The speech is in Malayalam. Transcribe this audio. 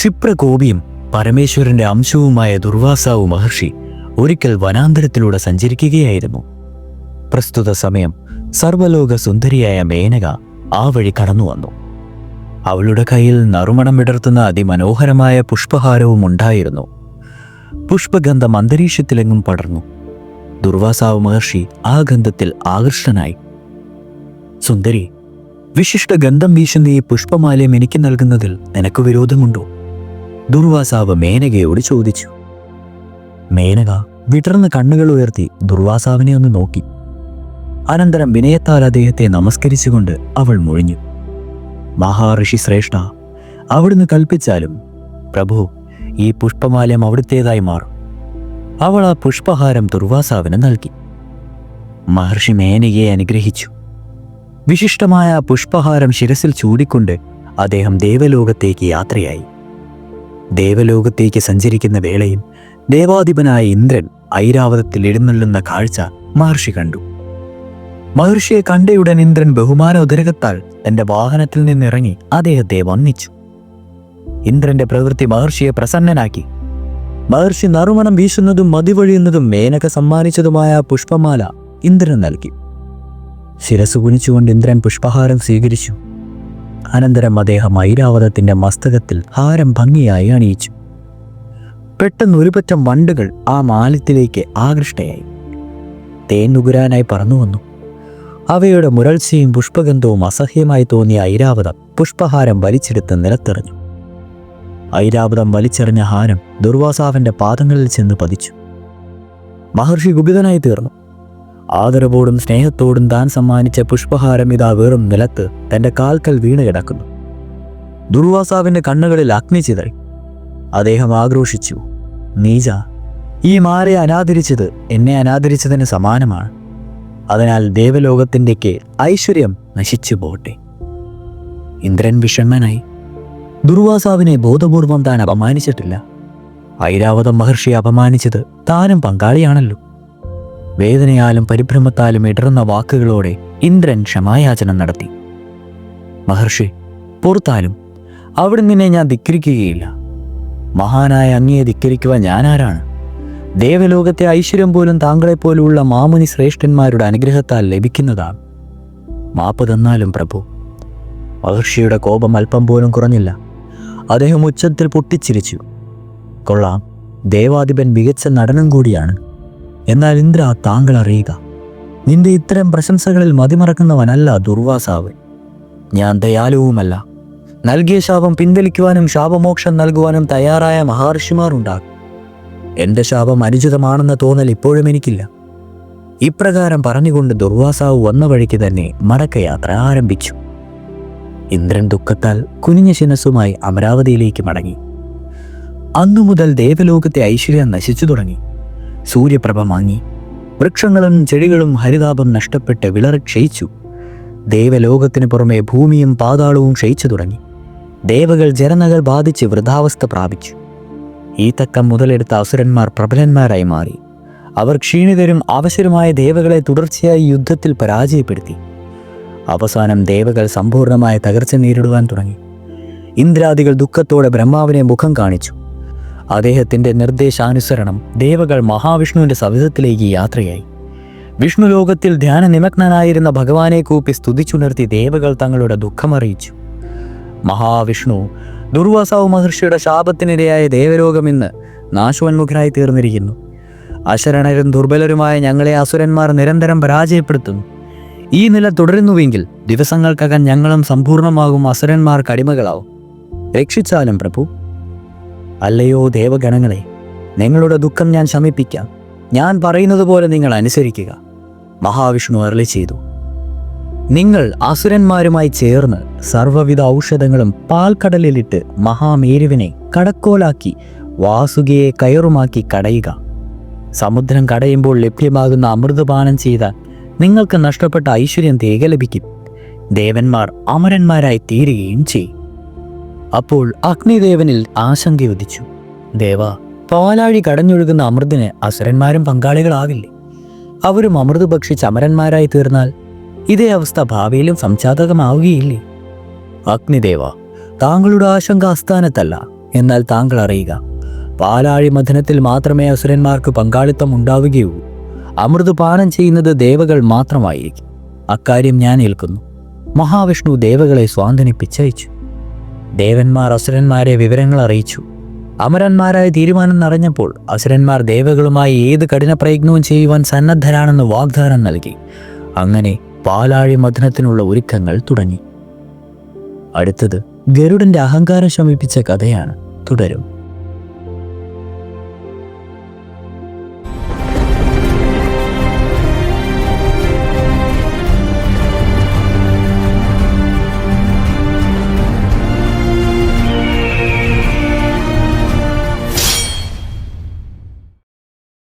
ക്ഷിപ്രകോപിയും പരമേശ്വരന്റെ അംശവുമായ ദുർവാസാവു മഹർഷി ഒരിക്കൽ വനാന്തരത്തിലൂടെ സഞ്ചരിക്കുകയായിരുന്നു. പ്രസ്തുത സമയം സർവലോക സുന്ദരിയായ മേനക ആ വഴി കടന്നു വന്നു. അവളുടെ കയ്യിൽ നറുമണം വിടർത്തുന്ന അതിമനോഹരമായ പുഷ്പഹാരവും ഉണ്ടായിരുന്നു. പുഷ്പഗന്ധം അന്തരീക്ഷത്തിലെങ്ങും പടർന്നു. ദുർവാസാവ് മഹർഷി ആ ഗന്ധത്തിൽ ആകർഷ്ടനായി. സുന്ദരി, വിശിഷ്ട ഗന്ധം വീശുന്ന ഈ പുഷ്പമാലയം എനിക്ക് നൽകുന്നതിൽ നിനക്ക് വിരോധമുണ്ടോ? ദുർവാസാവ് മേനകയോട് ചോദിച്ചു. മേനക വിടർന്ന കണ്ണുകൾ ഉയർത്തി ദുർവാസാവിനെ ഒന്ന് നോക്കി. അനന്തരം വിനയത്താൽ അദ്ദേഹത്തെ നമസ്കരിച്ചുകൊണ്ട് അവൾ മൊഴിഞ്ഞു. മഹാഋഷി ശ്രേഷ്ഠ, അവിടുന്ന് കൽപ്പിച്ചാലും പ്രഭു, ഈ പുഷ്പമാലയം അവിടുത്തേതായി മാറും. അവൾ ആ പുഷ്പഹാരം ദുർവാസാവിന് നൽകി. മഹർഷി മേനകയെ അനുഗ്രഹിച്ചു. വിശിഷ്ടമായ പുഷ്പഹാരം ശിരസിൽ ചൂടിക്കൊണ്ട് അദ്ദേഹം ദേവലോകത്തേക്ക് യാത്രയായി. ദേവലോകത്തേക്ക് സഞ്ചരിക്കുന്ന വേളയിൽ ദേവാധിപനായ ഇന്ദ്രൻ ഐരാവതത്തിൽ എഴുന്നള്ളുന്ന കാഴ്ച മഹർഷി കണ്ടു. മഹർഷിയെ കണ്ടയുടൻ ഇന്ദ്രൻ ബഹുമാന ഉദരകത്താൽ തന്റെ വാഹനത്തിൽ നിന്നിറങ്ങി അദ്ദേഹത്തെ വന്ദിച്ചു. ഇന്ദ്രന്റെ പ്രവൃത്തി മഹർഷിയെ പ്രസന്നനാക്കി. മഹർഷി നറുമണം വീശുന്നതും മതിവഴിയുന്നതും മേനക സമ്മാനിച്ചതുമായ പുഷ്പമാല ഇന്ദ്രൻ നൽകി. ശിരസ് കുനിച്ചുകൊണ്ട് ഇന്ദ്രൻ പുഷ്പഹാരം സ്വീകരിച്ചു. അനന്തരം അദ്ദേഹം ഐരാവതത്തിന്റെ മസ്തകത്തിൽ ഹാരം ഭംഗിയായി അണിയിച്ചു. പെട്ടെന്ന് ഒരു പറ്റം വണ്ടുകൾ ആ മാലത്തിലേക്ക് ആകൃഷ്ടയായി. തേൻ നുകരാനായി പറന്നു വന്നു. അവയുടെ മുരൾച്ചയും പുഷ്പഗന്ധവും അസഹ്യമായി തോന്നിയ ഐരാവതം പുഷ്പഹാരം വലിച്ചെടുത്ത് നിലത്തെറിഞ്ഞു. ഐരാവതം വലിച്ചെറിഞ്ഞ ഹാരം ദുർവാസാവിന്റെ പാദങ്ങളിൽ ചെന്ന് പതിച്ചു. മഹർഷി കുപിതനായി തീർന്നു. ആദരവോടും സ്നേഹത്തോടും താൻ സമ്മാനിച്ച പുഷ്പഹാരം ഇതാ വെറും നിലത്ത് തന്റെ കാൽക്കൽ വീണ് കിടക്കുന്നു. ദുർവാസാവിന്റെ കണ്ണുകളിൽ അഗ്നി ചിതറി. അദ്ദേഹം ആക്രോശിച്ചു. നീച, ഈ മാലയെ അനാദരിച്ചത് എന്നെ അനാദരിച്ചതിന് സമാനമാണ്. അതിനാൽ ദേവലോകത്തിൻ്റെക്ക് ഐശ്വര്യം നശിച്ചു പോട്ടെ. ഇന്ദ്രൻ വിഷണ്ണനായി. ദുർവാസാവിനെ ബോധപൂർവം താൻ അപമാനിച്ചിട്ടില്ല. ഐരാവതം മഹർഷിയെ അപമാനിച്ചത് താനും പങ്കാളിയാണല്ലോ. വേദനയാലും പരിഭ്രമത്താലും ഇടറുന്ന വാക്കുകളോടെ ഇന്ദ്രൻ ക്ഷമായാചനം നടത്തി. മഹർഷി, പുറത്താലും അവിടുന്ന് ഞാൻ ധിക്കരിക്കുകയില്ല. മഹാനായ അങ്ങയെ ധിക്കരിക്കുവാൻ ഞാനാരാണ്? ദേവലോകത്തെ ഐശ്വര്യം പോലും താങ്കളെപ്പോലുള്ള മാമുനി ശ്രേഷ്ഠന്മാരുടെ അനുഗ്രഹത്താൽ ലഭിക്കുന്നതാണ്. മാപ്പ് തന്നാലും പ്രഭു. മഹർഷിയുടെ കോപം അല്പം പോലും കുറഞ്ഞില്ല. അദ്ദേഹം ഉച്ചത്തിൽ പൊട്ടിച്ചിരിച്ചു. കൊള്ളാം, ദേവാധിപൻ മികച്ച നടനം കൂടിയാണ്. എന്നാൽ ഇന്ദ്ര, താങ്കൾ അറിയുക, നിന്റെ ഇത്തരം പ്രശംസകളിൽ മതിമറക്കുന്നവനല്ല ദുർവാസാവ്. ഞാൻ ദയാലുവുമല്ല. നൽകിയ ശാപം പിൻവലിക്കുവാനും ശാപമോക്ഷം നൽകുവാനും തയ്യാറായ മഹർഷിമാർ ഉണ്ടാകും. എന്റെ ശാപം അനുചിതമാണെന്ന തോന്നൽ ഇപ്പോഴും എനിക്കില്ല. ഇപ്രകാരം പറഞ്ഞുകൊണ്ട് ദുർവാസാവ് വന്ന വഴിക്ക് തന്നെ മടക്കയാത്ര ആരംഭിച്ചു. ഇന്ദ്രൻ ദുഃഖത്താൽ കുനിഞ്ഞ ശിരസ്സുമായി അമരാവതിയിലേക്ക് മടങ്ങി. അന്നു മുതൽ ദേവലോകത്തെ ഐശ്വര്യം നശിച്ചു തുടങ്ങി. സൂര്യപ്രഭ മങ്ങി. വൃക്ഷങ്ങളും ചെടികളും ഹരിതാപം നഷ്ടപ്പെട്ട് വിളറി ക്ഷയിച്ചു. ദേവലോകത്തിന് പുറമെ ഭൂമിയും പാതാളവും ക്ഷയിച്ചു തുടങ്ങി. ദേവകൾ ജനനകൾ ബാധിച്ച് വൃഥാവസ്ഥ പ്രാപിച്ചു. ഈ തക്കം മുതലെടുത്ത അസുരന്മാർ പ്രബലന്മാരായി മാറി. അവർ ക്ഷീണിതരും അവശരുമായ ദേവകളെ തുടർച്ചയായി യുദ്ധത്തിൽ പരാജയപ്പെടുത്തി. അവസാനം ദേവകൾ സമ്പൂർണമായ തകർച്ച നേരിടുവാൻ തുടങ്ങി. ഇന്ദ്രാദികൾ ദുഃഖത്തോടെ ബ്രഹ്മാവിനെ മുഖം കാണിച്ചു. അദ്ദേഹത്തിന്റെ നിർദ്ദേശാനുസരണം ദേവകൾ മഹാവിഷ്ണുവിന്റെ സവിധത്തിലേക്ക് യാത്രയായി. വിഷ്ണു ലോകത്തിൽ ധ്യാന നിമഗ്നനായിരുന്ന ഭഗവാനെ കൂപ്പി സ്തുതിച്ചുണർത്തി ദേവകൾ തങ്ങളുടെ ദുഃഖമറിയിച്ചു. മഹാവിഷ്ണു ദുർവാസാവ് മഹർഷിയുടെ ശാപത്തിനിരയായ ദേവലോകം ഇന്ന് നാശോന്മുഖരായി തീർന്നിരിക്കുന്നു. അശരണരും ദുർബലരുമായ ഞങ്ങളെ അസുരന്മാർ നിരന്തരം പരാജയപ്പെടുത്തുന്നു. ഈ നില തുടരുന്നുവെങ്കിൽ ദിവസങ്ങൾക്കകം ഞങ്ങളും സമ്പൂർണമാകും അസുരന്മാർക്ക് അടിമകളാവും. രക്ഷിച്ചാലും പ്രഭു. അല്ലയോ ദേവഗണങ്ങളെ, നിങ്ങളുടെ ദുഃഖം ഞാൻ ശമിപ്പിക്കാം. ഞാൻ പറയുന്നത് പോലെ നിങ്ങൾ അനുസരിക്കുക. മഹാവിഷ്ണു അരുളി ചെയ്തു. നിങ്ങൾ അസുരന്മാരുമായി ചേർന്ന് സർവ്വവിധ ഔഷധങ്ങളും പാൽക്കടലിലിട്ട് മഹാമേരുവിനെ കടക്കോലാക്കി വാസുകിയെ കയറുമാക്കി കടയുക. സമുദ്രം കടയുമ്പോൾ ലഭ്യമാകുന്ന അമൃതപാനം ചെയ്താൽ നിങ്ങൾക്ക് നഷ്ടപ്പെട്ട ഐശ്വര്യം തിരികെ ലഭിക്കും. ദേവന്മാർ അമരന്മാരായി തീരുകയും ചെയ്യും. അപ്പോൾ അഗ്നിദേവനിൽ ആശങ്കയുദിച്ചു. ദേവ, പാലാഴി കടഞ്ഞൊഴുകുന്ന അമൃതിന് അസുരന്മാരും പങ്കാളികളാവില്ലേ? അവരും അമൃത് ഭക്ഷിച്ച് അമരന്മാരായി തീർന്നാൽ ഇതേ അവസ്ഥ ഭാവിയിലും സംജാതകമാവുകയില്ലേ? അഗ്നിദേവ, താങ്കളുടെ ആശങ്ക അസ്ഥാനത്തല്ല. എന്നാൽ താങ്കൾ അറിയുക, പാലാഴി മഥനത്തിൽ മാത്രമേ അസുരന്മാർക്ക് പങ്കാളിത്തം ഉണ്ടാവുകയുള്ളൂ. അമൃത് പാനം ചെയ്യുന്നത് ദേവകൾ മാത്രമായിരിക്കും. അക്കാര്യം ഞാൻ ഏൽക്കുന്നു. മഹാവിഷ്ണു ദേവകളെ സ്വാന്തനിപ്പിച്ചയച്ചു. ദേവന്മാർ അസുരന്മാരെ വിവരങ്ങൾ അറിയിച്ചു. അമരന്മാരായ തീരുമാനം അറിഞ്ഞപ്പോൾ അസുരന്മാർ ദേവകളുമായി ഏത് കഠിന പ്രയത്നവും ചെയ്യുവാൻ സന്നദ്ധരാണെന്ന് വാഗ്ദാനം നൽകി. അങ്ങനെ പാലാഴി മഥനത്തിനുള്ള ഒരുക്കങ്ങൾ തുടങ്ങി. അടുത്തത് ഗരുഡന്റെ അഹങ്കാരം ശമിപ്പിച്ച കഥയാണ്. തുടരും.